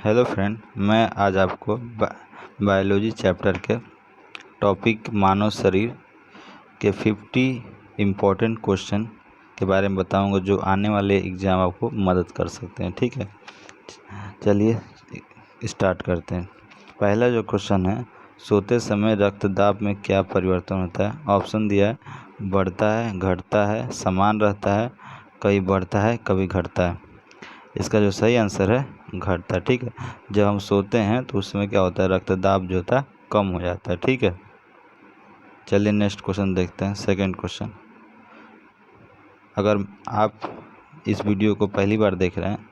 Hello friend, मैं आज आपको बायोलॉजी चैप्टर के टॉपिक मानव शरीर के 50 इम्पोर्टेंट क्वेश्चन के बारे में बताऊंगा जो आने वाले एग्ज़ाम आपको मदद कर सकते हैं। ठीक है, चलिए स्टार्ट करते हैं। पहला जो क्वेश्चन है, सोते समय रक्तदाब में क्या परिवर्तन होता है? ऑप्शन दिया है, बढ़ता है, घटता है, समान रहता है, कभी बढ़ता है, कभी घटता है। इसका जो सही आंसर है घटता है। ठीक है, जब हम सोते हैं तो उसमें क्या होता है, रक्तदाब जो होता है कम हो जाता है। ठीक है, चलिए नेक्स्ट क्वेश्चन देखते हैं। सेकंड क्वेश्चन, अगर आप इस वीडियो को पहली बार देख रहे हैं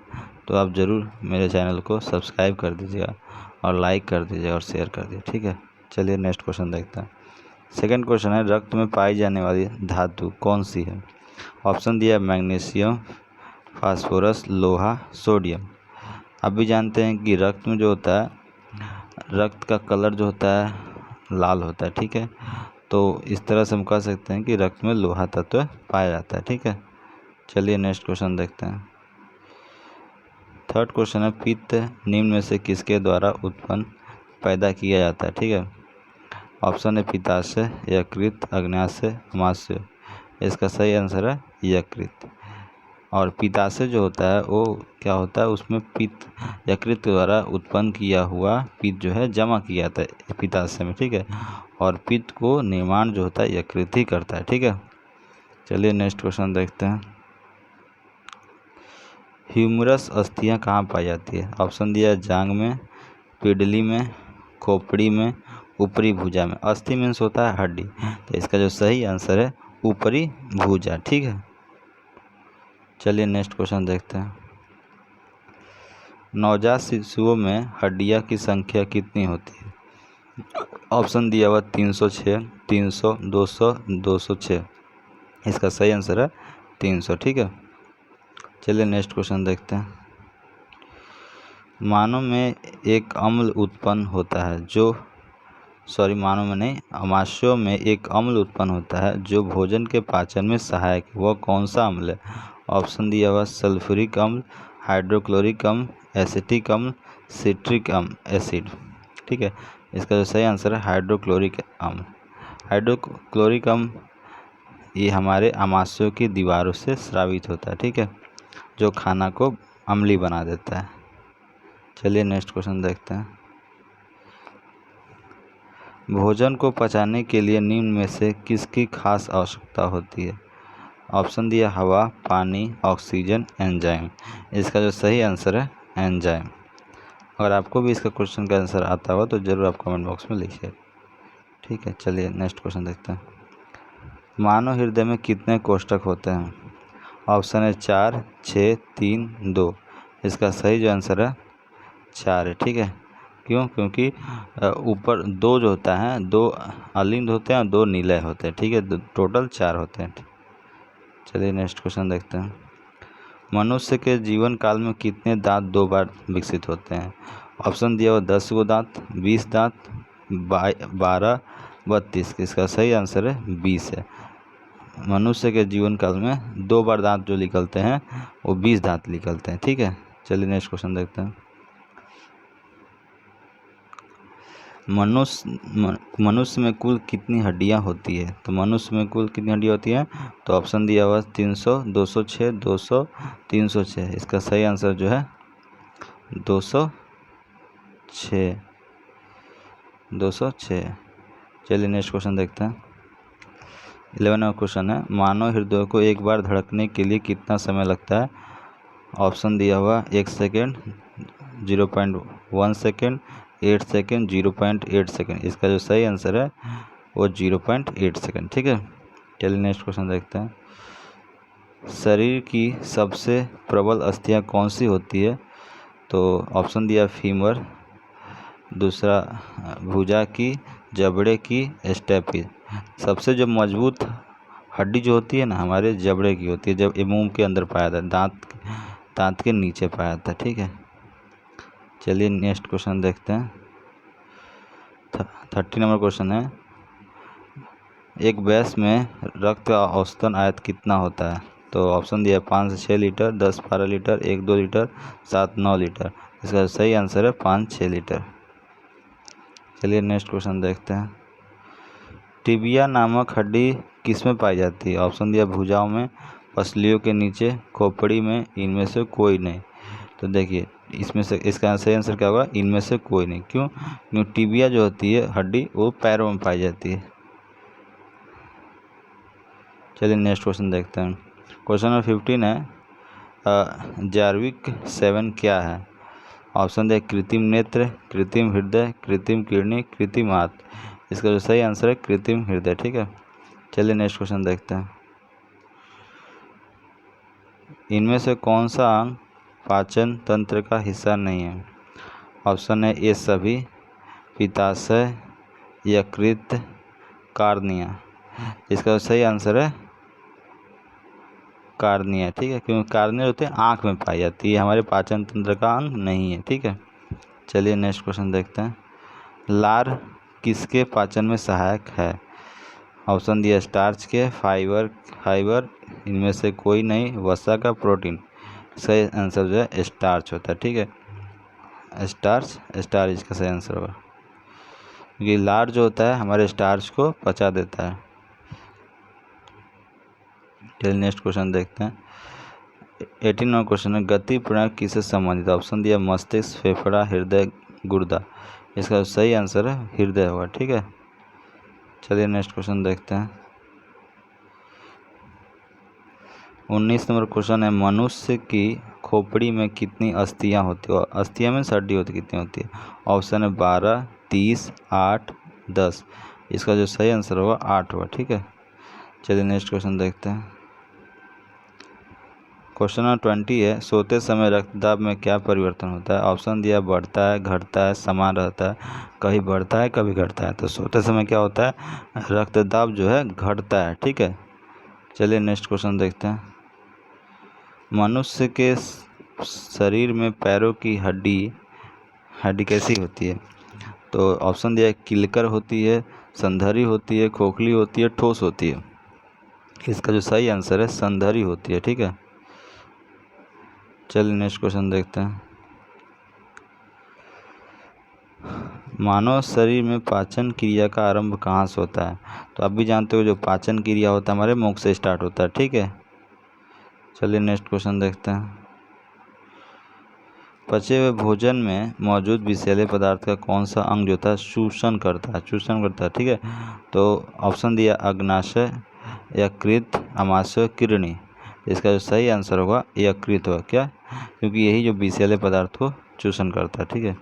तो आप ज़रूर मेरे चैनल को सब्सक्राइब कर दीजिएगा और लाइक कर दीजिएगा और शेयर कर दीजिए। ठीक है, चलिए नेक्स्ट क्वेश्चन देखते हैं। सेकंड क्वेश्चन है, रक्त में पाई जाने वाली धातु कौन सी है? ऑप्शन दिया है, मैग्नीशियम, फास्फोरस, लोहा, सोडियम। आप भी जानते हैं कि रक्त में जो होता है, रक्त का कलर जो होता है लाल होता है। ठीक है, तो इस तरह से हम कह सकते हैं कि रक्त में लोहा तत्व पाया जाता है। ठीक है, चलिए नेक्स्ट क्वेश्चन देखते हैं। थर्ड क्वेश्चन है, पित्त निम्न में से किसके द्वारा उत्पन्न पैदा किया जाता है? ठीक है, ऑप्शन है पित्ताशय, यकृत, अग्न्याशय, अमाशय। इसका सही आंसर है यकृत। और पित्ताशय जो होता है वो क्या होता है, उसमें पित्त यकृत के द्वारा उत्पन्न किया हुआ पित्त जो है जमा किया जाता है पित्ताशय में। ठीक है, और पित्त को निर्माण जो होता है यकृत ही करता है। ठीक है, चलिए नेक्स्ट क्वेश्चन देखते हैं। ह्यूमरस अस्थियां कहाँ पाई जाती है? ऑप्शन दिया है, जांग में, पिंडली में, खोपड़ी में, ऊपरी भुजा में। अस्थि मीन्स होता है हड्डी, तो इसका जो सही आंसर है ऊपरी भुजा। ठीक है, चलिए नेक्स्ट क्वेश्चन देखते हैं। नवजात शिशुओं में हड्डियां की संख्या कितनी होती है? ऑप्शन दिया हुआ 306, 300, 200, 206। इसका सही आंसर है 300। ठीक है, चलिए नेक्स्ट क्वेश्चन देखते हैं। मानव में एक अम्ल उत्पन्न होता है जो मानव में नहीं, अमाशयों में एक अम्ल उत्पन्न होता है जो भोजन के पाचन में सहायक है। वह कौन सा अम्ल है? ऑप्शन दिया हुआ, सल्फ्यूरिक अम्ल, हाइड्रोक्लोरिक अम्ल, एसिटिक अम्ल, सिट्रिक एसिड। ठीक है, इसका जो सही आंसर है हाइड्रोक्लोरिक अम्ल। हाइड्रोक्लोरिक अम्ल ये हमारे अमाशयों की दीवारों से स्रावित होता है। ठीक है, जो खाना को अम्लीय बना देता है। चलिए नेक्स्ट क्वेश्चन देखते हैं। भोजन को पचाने के लिए निम्न में से किसकी खास आवश्यकता होती है? ऑप्शन दिया, हवा, पानी, ऑक्सीजन, एंजाइम। इसका जो सही आंसर है एंजाइम। अगर आपको भी इसका क्वेश्चन का आंसर आता हो तो ज़रूर आप कमेंट बॉक्स में लिखिए। ठीक है, चलिए नेक्स्ट क्वेश्चन देखते हैं। मानव हृदय में कितने कोष्ठक होते हैं? ऑप्शन है 4, 6, 3, 2। इसका सही जो आंसर है 4 है। ठीक है, क्यों? क्योंकि ऊपर 2 जो होता है, 2 अलिंद होते हैं और 2 निलय होते हैं। ठीक है, टोटल 4 होते हैं। चलिए नेक्स्ट क्वेश्चन देखते हैं। मनुष्य के जीवन काल में कितने दांत 2 बार विकसित होते हैं? ऑप्शन दिया हुआ 10 गो दांत, 20 दांत, 12, 32। इसका सही आंसर है 20 है। मनुष्य के जीवन काल में 2 बार दांत जो निकलते हैं वो 20 दांत निकलते हैं। ठीक है, चलिए नेक्स्ट क्वेश्चन देखते हैं। मनुष्य में कुल कितनी हड्डियां होती है? तो मनुष्य में कुल कितनी हड्डियां होती हैं? तो ऑप्शन दिया हुआ 300, 206, 200, 306। इसका सही आंसर जो है 206, 206। चलिए नेक्स्ट क्वेश्चन देखते हैं। 11वां क्वेश्चन है, मानव हृदय को एक बार धड़कने के लिए कितना समय लगता है? ऑप्शन दिया हुआ 1 सेकेंड, 0.1 सेकेंड, 8 सेकेंड, 0.8 सेकेंड। इसका जो सही आंसर है वो 0.8 सेकेंड। ठीक है, चलिए नेक्स्ट क्वेश्चन देखते हैं। शरीर की सबसे प्रबल अस्थियां कौन सी होती है? तो ऑप्शन दिया, फीमर, दूसरा भुजा की, जबड़े की, स्टेपिस। सबसे जो मजबूत हड्डी जो होती है ना हमारे जबड़े की होती है, जब ये मुंह के अंदर पाया जाता है, दांत के नीचे पाया जाता है। ठीक है, चलिए नेक्स्ट क्वेश्चन देखते हैं। 30 नंबर क्वेश्चन है, एक भैंस में रक्त का औसतन आयत कितना होता है? तो ऑप्शन दिया 5 से 6 लीटर, 10 12 लीटर, 1 2 लीटर, 7 9 लीटर। इसका सही आंसर है 5-6 लीटर। चलिए नेक्स्ट क्वेश्चन देखते हैं। टिबिया नामक हड्डी किस में पाई जाती है? ऑप्शन दिया भुजाओं में, पसलियों के नीचे, खोपड़ी में, इनमें से कोई नहीं। तो देखिए इसमें से इसका सही आंसर क्या होगा? इनमें से कोई नहीं। क्यों? क्योंकि टिबिया जो होती है हड्डी वो पैरों में पाई जाती है। चलिए नेक्स्ट क्वेश्चन देखते हैं। क्वेश्चन नंबर 15 है जार्विक 7 क्या है? ऑप्शन दे कृत्रिम नेत्र, कृत्रिम हृदय, कृत्रिम किडनी, कृत्रिम आंत। इसका जो सही आंसर है कृत्रिम हृदय। ठीक है, चलिए नेक्स्ट क्वेश्चन देखते हैं। इनमें से कौन सा अंग पाचन तंत्र का हिस्सा नहीं है? ऑप्शन है ये सभी, पित्ताशय, यकृत, कार्निया। इसका सही आंसर है कार्निया। ठीक है, क्योंकि कार्निया होते हैं आँख में पाई जाती है, हमारे पाचन तंत्र का अंग नहीं है। ठीक है, चलिए नेक्स्ट क्वेश्चन देखते हैं। लार किसके पाचन में सहायक है? ऑप्शन दिया स्टार्च के, फाइबर, इनमें से कोई नहीं, वसा का, प्रोटीन। सही आंसर जो है स्टार्च होता है। ठीक है, स्टार्च इसका सही आंसर होगा, क्योंकि लार जो होता है हमारे स्टार्च को पचा देता है। चलिए नेक्स्ट क्वेश्चन देखते हैं। 18वां क्वेश्चन है गति प्रणाली किससे संबंधित? ऑप्शन दिया मस्तिष्क, फेफड़ा, हृदय, गुर्दा। इसका सही आंसर है हृदय होगा। ठीक है, चलिए नेक्स्ट क्वेश्चन देखते हैं। 19 नंबर क्वेश्चन है मनुष्य की खोपड़ी में कितनी अस्थियां होती है? अस्थियां में हड्डी होती कितनी होती है? ऑप्शन है 12, 30, 8, 10। इसका जो सही आंसर होगा 8 होगा। ठीक है, चलिए नेक्स्ट क्वेश्चन देखते हैं। क्वेश्चन नंबर 20 है सोते समय रक्तदाब में क्या परिवर्तन होता है? ऑप्शन दिया बढ़ता है, घटता है, समान रहता है, कभी बढ़ता है कभी घटता है। तो सोते समय क्या होता है? रक्तदाब जो है घटता है। ठीक है, चलिए नेक्स्ट क्वेश्चन देखते हैं। मनुष्य के शरीर में पैरों की हड्डी कैसी होती है? तो ऑप्शन दिया किलकर होती है, संधारी होती है, खोखली होती है, ठोस होती है। इसका जो सही आंसर है संधारी होती है। ठीक है, चलिए नेक्स्ट क्वेश्चन देखते हैं। मानव शरीर में पाचन क्रिया का आरंभ कहाँ से होता है? तो आप भी जानते हो जो पाचन क्रिया होता है हमारे मुख से स्टार्ट होता है। ठीक है, चलिए नेक्स्ट क्वेश्चन देखते हैं। पचे हुए भोजन में मौजूद विषैले पदार्थ का कौन सा अंग जो था चूषण करता है? ठीक है, तो ऑप्शन दिया अग्नाशय, यकृत, आमाशय, किडनी। इसका जो सही आंसर होगा यकृत होगा। क्या? क्योंकि यही जो विषैले पदार्थ को चूषण करता है। ठीक है,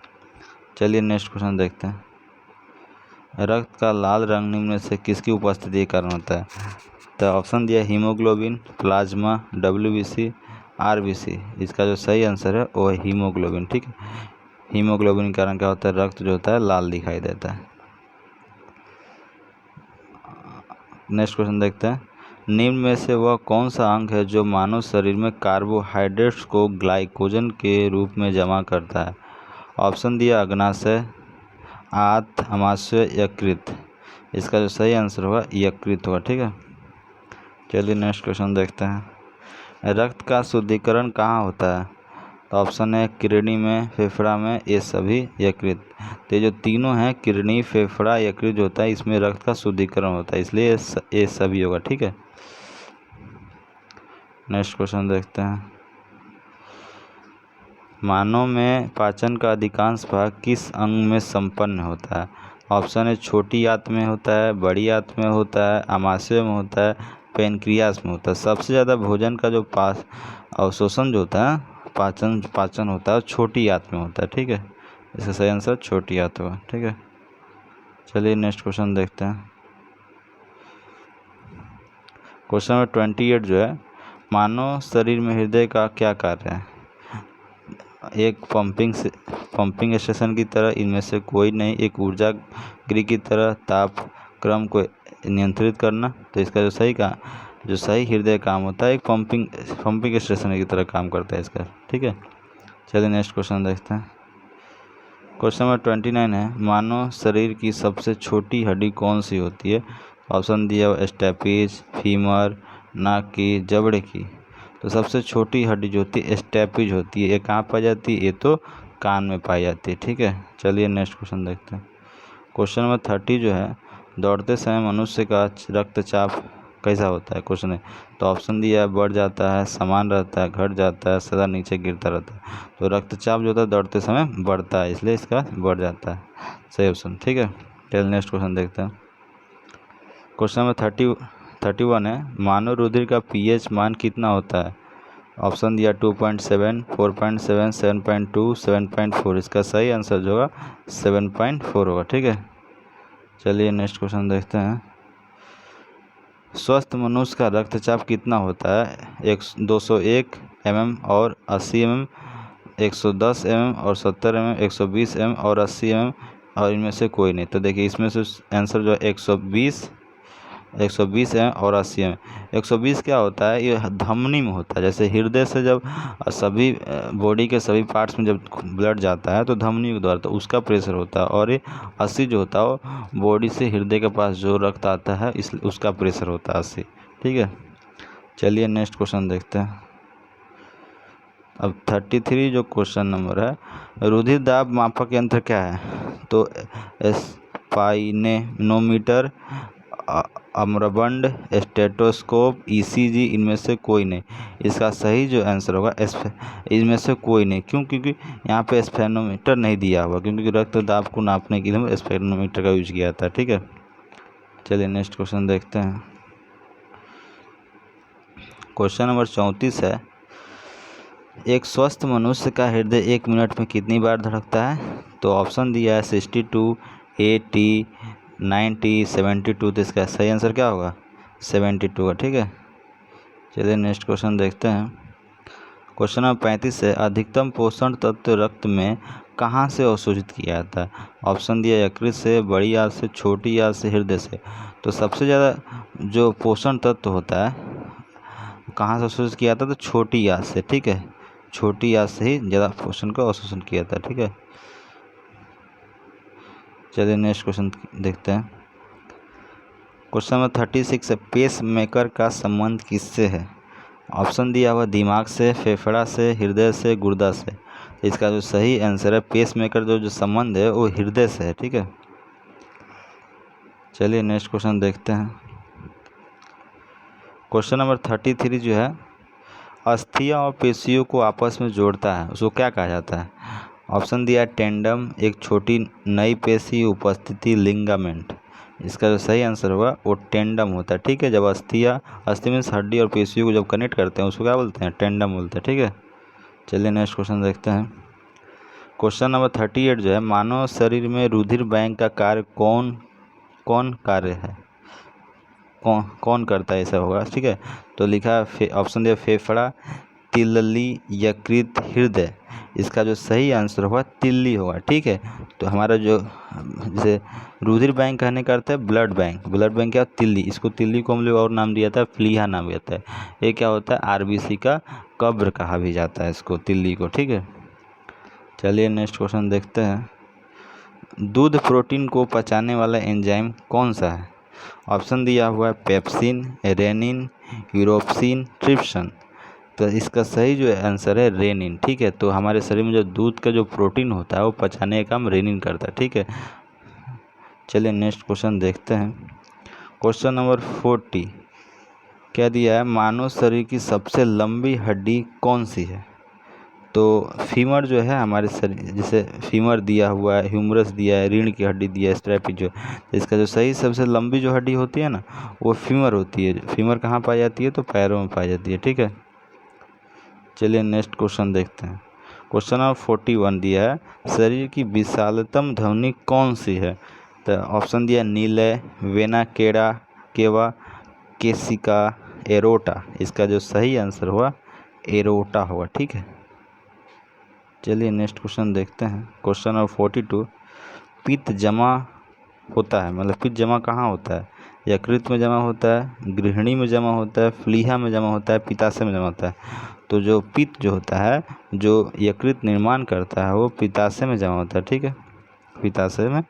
चलिए नेक्स्ट क्वेश्चन देखते हैं। रक्त का लाल रंग निम्न में से किसकी उपस्थिति के कारण होता है? तो ऑप्शन दिया हीमोग्लोबिन, प्लाज्मा, WBC, RBC। इसका जो सही आंसर है वो है हीमोग्लोबिन। ठीक है, हीमोग्लोबिन के कारण क्या होता है? रक्त जो होता है लाल दिखाई देता है। नेक्स्ट क्वेश्चन देखते हैं। निम्न में से वह कौन सा अंग है जो मानव शरीर में कार्बोहाइड्रेट्स को ग्लाइकोजन के रूप में जमा करता है? ऑप्शन दिया अग्नाशय, आंत, आमाशय, यकृत। इसका जो सही आंसर होगा यकृत होगा। ठीक है, चलिए नेक्स्ट क्वेश्चन देखते हैं। रक्त का शुद्धिकरण कहाँ होता है? तो ऑप्शन है किडनी में, फेफड़ा में, ये सभी, यकृत। तो ये जो तीनों हैं किडनी, फेफड़ा, यकृत जो होता है इसमें रक्त का शुद्धिकरण होता है, इसलिए ये सभी होगा। ठीक है, नेक्स्ट क्वेश्चन देखते हैं। मानव में पाचन का अधिकांश भाग किस अंग में संपन्न होता है? ऑप्शन है छोटी आंत में होता है, बड़ी आंत में होता है, आमाशय में होता है, पेनक्रियास में होता है। सबसे ज़्यादा भोजन का जो अवशोषण जो होता है पाचन होता है छोटी आंत में होता है। ठीक है, इसका सही आंसर छोटी आंत होगा। ठीक है, चलिए नेक्स्ट क्वेश्चन देखते हैं। क्वेश्चन नंबर 28 जो है मानव शरीर में हृदय का क्या कार्य है? एक पंपिंग स्टेशन की तरह, इनमें से कोई नहीं, एक ऊर्जा गृह की तरह, ताप क्रम को नियंत्रित करना। तो इसका जो सही हृदय काम होता है एक पंपिंग स्टेशन की तरह काम करता है इसका। ठीक है, चलिए नेक्स्ट क्वेश्चन देखते हैं। क्वेश्चन नंबर 29 है मानव शरीर की सबसे छोटी हड्डी कौन सी होती है? ऑप्शन दिया स्टेपिज, फीमर, नाक की, जबड़े की। तो सबसे छोटी हड्डी जो होती है स्टेपिज होती है। ये कहाँ पाई जाती है? ये तो कान में पाई जाती है। ठीक है, चलिए नेक्स्ट क्वेश्चन देखते हैं। क्वेश्चन नंबर 30 जो है, दौड़ते समय मनुष्य का रक्तचाप कैसा होता है? क्वेश्चन है तो ऑप्शन दिया है, बढ़ जाता है, समान रहता है, घट जाता है, सदा नीचे गिरता रहता है। तो रक्तचाप जो होता है दौड़ते समय बढ़ता है, इसलिए इसका बढ़ जाता है, सही ऑप्शन। ठीक है, चलिए नेक्स्ट क्वेश्चन देखते हैं। क्वेश्चन नंबर 31 है, मानव रुधिर का पीएच मान कितना होता है? ऑप्शन दिया 2.7, 4.7, 7.2, 7.4। इसका सही आंसर जो होगा 7.4 होगा। ठीक है, चलिए नेक्स्ट क्वेश्चन देखते हैं। स्वस्थ मनुष्य का रक्तचाप कितना होता है? 201 mm और 80 mm, 110 mm और 70 mm, 120 mm और 80 mm, और इनमें से कोई नहीं। तो देखिए इसमें से आंसर जो है 120 है और 80 है। 120 क्या होता है? ये धमनी में होता है। जैसे हृदय से जब सभी बॉडी के सभी पार्ट्स में जब ब्लड जाता है तो धमनी के द्वारा, तो उसका प्रेशर होता है। और ये 80 जो होता है वो बॉडी से हृदय के पास जो रक्त आता है इस उसका प्रेशर होता है 80। ठीक है, चलिए नेक्स्ट क्वेश्चन देखते हैं। अब 33 जो क्वेश्चन नंबर है, रुधिर दाब मापक यंत्र क्या है? तो स्पाइनेनोमीटर, अम्रबंड, स्टेटोस्कोप, ईसीजी, इनमें से कोई नहीं। इसका सही जो आंसर होगा इनमें से कोई नहीं। क्यों? क्योंकि यहाँ पे स्पेनोमीटर नहीं दिया हुआ, क्योंकि रक्त दाब को नापने के लिए स्पेनोमीटर का यूज किया था। ठीक है, चलिए नेक्स्ट क्वेश्चन देखते हैं। क्वेश्चन नंबर 34 है, एक स्वस्थ मनुष्य का हृदय 1 मिनट में कितनी बार धड़कता है? तो ऑप्शन दिया है 62, 80, 90, 72। तो इसका सही आंसर क्या होगा? 72 का। ठीक है, चलिए नेक्स्ट क्वेश्चन देखते हैं। क्वेश्चन नंबर 35 है, अधिकतम पोषण तत्व रक्त में कहाँ से अवशोषित किया जाता है? ऑप्शन दिया यकृत से, बड़ी आंत से, छोटी आंत से, हृदय से। तो सबसे ज़्यादा जो पोषण तत्व होता है कहाँ से अवशोषित किया जाता है? तो छोटी आंत से। ठीक है, छोटी आंत से ही ज़्यादा पोषण का अवशोषण किया जाता है। ठीक है, चलिए नेक्स्ट क्वेश्चन देखते हैं। क्वेश्चन नंबर 36 है, पेस मेकर का संबंध किससे है? ऑप्शन दिया हुआ दिमाग से, फेफड़ा से, हृदय से, गुर्दा से। इसका जो सही आंसर है, पेस मेकर जो संबंध है वो हृदय से है। ठीक है, चलिए नेक्स्ट क्वेश्चन देखते हैं। क्वेश्चन नंबर 33 जो है, अस्थियां और पेशियों को आपस में जोड़ता है, उसको क्या कहा जाता है? ऑप्शन दिया टेंडम, एक छोटी नई पेशी, उपस्थिति, लिंगामेंट। इसका जो सही आंसर होगा वो टेंडम होता है। ठीक है, जब अस्थि में हड्डी और पेशियों को जब कनेक्ट करते हैं उसको क्या बोलते हैं? टेंडम बोलते हैं। ठीक है, चलिए नेक्स्ट क्वेश्चन देखते हैं। क्वेश्चन नंबर 38 जो है, मानव शरीर में रुधिर बैंक का कार्य कौन कार्य है? कौन करता है ऐसा होगा? ठीक है, तो लिखा ऑप्शन दिया फेफड़ा, तिल्ली, यकृत, हृदय। इसका जो सही आंसर होगा तिल्ली होगा। ठीक है, तो हमारा जो जैसे रुधिर बैंक कहने का अर्थ है ब्लड बैंक क्या? तिल्ली। इसको तिल्ली को हम लोग और नाम दिया था, प्लीहा नाम दिया था। ये क्या होता है? आरबीसी का कब्र कहा भी जाता है इसको, तिल्ली को। ठीक है, चलिए नेक्स्ट क्वेश्चन देखते हैं। दूध प्रोटीन को पचाने वाला एंजाइम कौन सा है? ऑप्शन दिया हुआ है पेप्सिन, रेनिन, यूरोप्सिन, ट्रिप्सन। तो इसका सही जो आंसर है रेनिन। ठीक है, तो हमारे शरीर में जो दूध का जो प्रोटीन होता है वो पचाने का काम रेनिन करता है। ठीक है, चलिए नेक्स्ट क्वेश्चन देखते हैं। क्वेश्चन नंबर 40 क्या दिया है, मानव शरीर की सबसे लंबी हड्डी कौन सी है? तो फीमर जो है हमारे शरीर, जैसे फीमर दिया हुआ है, ह्यूमरस दिया है, रीढ़ की हड्डी दिया है, स्ट्रैपी जो है। तो इसका जो सही सबसे लंबी जो हड्डी होती है ना वो फीमर होती है। फीमर कहाँ पाई जाती है? तो पैरों में पाई जाती है। ठीक है, चलिए नेक्स्ट क्वेश्चन देखते हैं। क्वेश्चन नंबर 41 दिया है, शरीर की विशालतम ध्वनि कौन सी है? तो ऑप्शन दिया नीलय, वेना केवा, केसिका, एरोटा। इसका जो सही आंसर हुआ एरोटा होगा। ठीक है, चलिए नेक्स्ट क्वेश्चन देखते हैं। क्वेश्चन नंबर 42, पित्त जमा होता है, मतलब पित्त जमा कहाँ होता है? यकृत में जमा होता है, गृहिणी में जमा होता है, प्लीहा में जमा होता है, पित्ताशय में जमा होता है। तो जो पित्त जो होता है, जो यकृत निर्माण करता है, वो पित्ताशय में जमा होता है। ठीक है, पित्ताशय में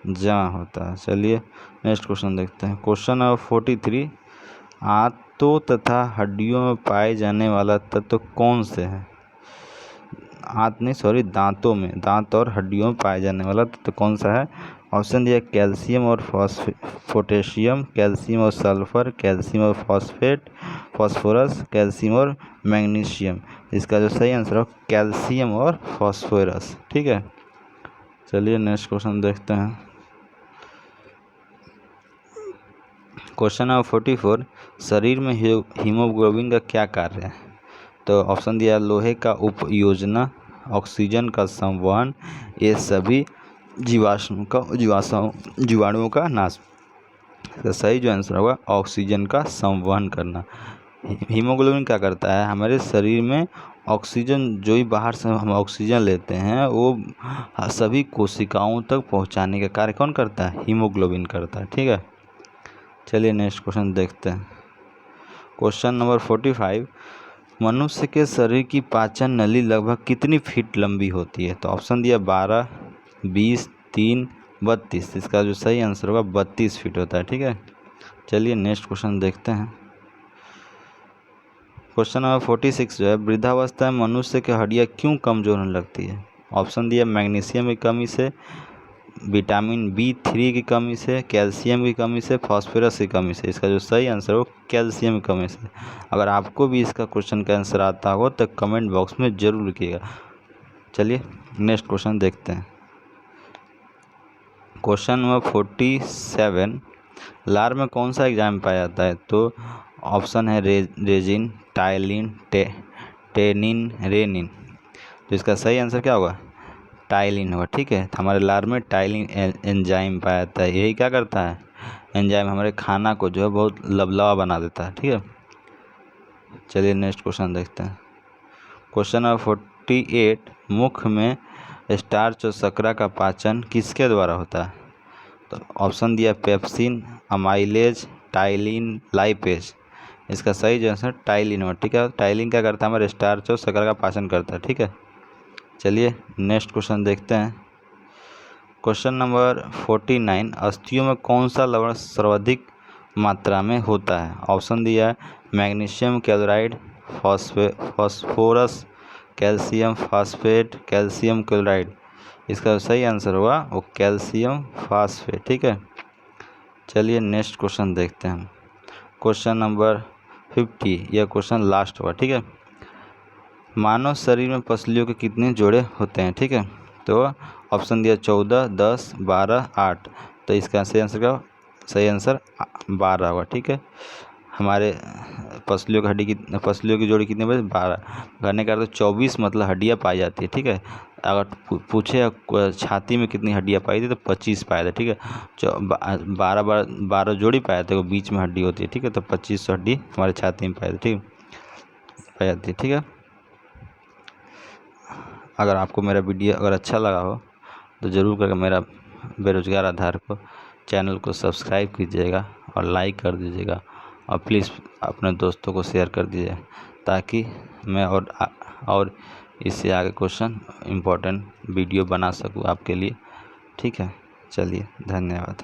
जमा होता है। चलिए नेक्स्ट क्वेश्चन देखते हैं। क्वेश्चन नंबर 43, आंतों तथा हड्डियों में पाए जाने वाला तत्व कौन से है? दांतों में, दांत और हड्डियों में पाया जाने वाला तो कौन सा है? ऑप्शन दिया कैल्शियम और पोटेशियम, कैल्शियम और सल्फर, कैल्शियम और फास्फोरस, कैल्शियम और मैग्नीशियम। इसका जो सही आंसर है कैल्शियम और फास्फोरस। ठीक है, चलिए नेक्स्ट क्वेश्चन देखते हैं। क्वेश्चन नंबर 44, शरीर में हीमोग्लोबिन का क्या कार्य है? तो ऑप्शन दिया लोहे का उपयोजना, ऑक्सीजन का संवहन, ये सभी जीवाणुओं का नाश। तो सही जो आंसर होगा ऑक्सीजन का संवहन करना। हीमोग्लोबिन क्या करता है? हमारे शरीर में ऑक्सीजन, जो ही बाहर से हम ऑक्सीजन लेते हैं वो सभी कोशिकाओं तक पहुंचाने का कार्य कौन करता है? हीमोग्लोबिन करता है। ठीक है, चलिए नेक्स्ट क्वेश्चन देखते हैं। क्वेश्चन नंबर 45, मनुष्य के शरीर की पाचन नली लगभग कितनी फीट लंबी होती है? तो ऑप्शन दिया 12, 20, 3, 32। इसका जो सही आंसर होगा 32 फीट होता है। ठीक है, चलिए नेक्स्ट क्वेश्चन देखते हैं। क्वेश्चन नंबर 46 जो है, वृद्धावस्था में मनुष्य की हड्डियाँ क्यों कमजोर होने लगती है? ऑप्शन दिया मैग्नीशियम की कमी से, विटामिन B3 की कमी से, कैल्शियम की कमी से, फास्फोरस की कमी से। इसका जो सही आंसर हो कैल्शियम की कमी से। अगर आपको भी इसका क्वेश्चन का आंसर आता हो तो कमेंट बॉक्स में ज़रूर लिखिएगा। चलिए नेक्स्ट क्वेश्चन देखते हैं। क्वेश्चन नंबर 47, लार में कौन सा एंजाइम पाया जाता है? तो ऑप्शन है रेजिन, टाइलिन, टेनिन, रेनिन। तो इसका सही आंसर क्या होगा? टाइलिन होगा। ठीक है, तो हमारे लार में टाइलिन एंजाइम पाया जाता है। यही क्या करता है? एंजाइम हमारे खाना को जो है बहुत लबलबा बना देता है। ठीक है, चलिए नेक्स्ट क्वेश्चन देखते हैं। क्वेश्चन नंबर 48, मुख में स्टार्च और शर्करा का पाचन किसके द्वारा होता है? तो ऑप्शन दिया पेप्सिन, अमाइलेज, टाइलिन, लाइपेज। इसका सही जो आंसर टाइलिन होगा। ठीक है, टाइलिन क्या करता है? हमारे स्टार्च और शर्करा का पाचन करता है। ठीक है, चलिए नेक्स्ट क्वेश्चन देखते हैं। क्वेश्चन नंबर 49, अस्थियों में कौन सा लवण सर्वाधिक मात्रा में होता है? ऑप्शन दिया है magnesium chloride, phosphorus, calcium phosphate, calcium chloride. इसका सही आंसर होगा वो कैल्शियम फास्फेट। ठीक है, चलिए नेक्स्ट क्वेश्चन देखते हैं। क्वेश्चन नंबर 50, यह क्वेश्चन लास्ट हुआ। ठीक है, मानव शरीर में पसलियों के कितने जोड़े होते हैं? ठीक है, तो ऑप्शन दिया 14, 10, 12, 8। तो इसका सही आंसर क्या? सही आंसर 12 होगा। ठीक है, हमारे पसलियों की जोड़ी कितने बजे? 12। कहने का अर्थ 24 मतलब हड्डियाँ पाई जाती है। ठीक है, अगर पूछे छाती में कितनी हड्डियाँ पाई थी तो 25 पाए थे। ठीक है, 12 जोड़ी पाए थे, वो बीच में हड्डी होती है। ठीक है, तो 25 हड्डी हमारे छाती में पाई थी। ठीक पाई जाती है। ठीक है, अगर आपको मेरा वीडियो अगर अच्छा लगा हो तो ज़रूर करके मेरा बेरोजगार आधार को चैनल को सब्सक्राइब कीजिएगा और लाइक कर दीजिएगा, और प्लीज़ अपने दोस्तों को शेयर कर दीजिए ताकि मैं और इससे आगे क्वेश्चन इम्पोर्टेंट वीडियो बना सकूँ आपके लिए। ठीक है, चलिए धन्यवाद।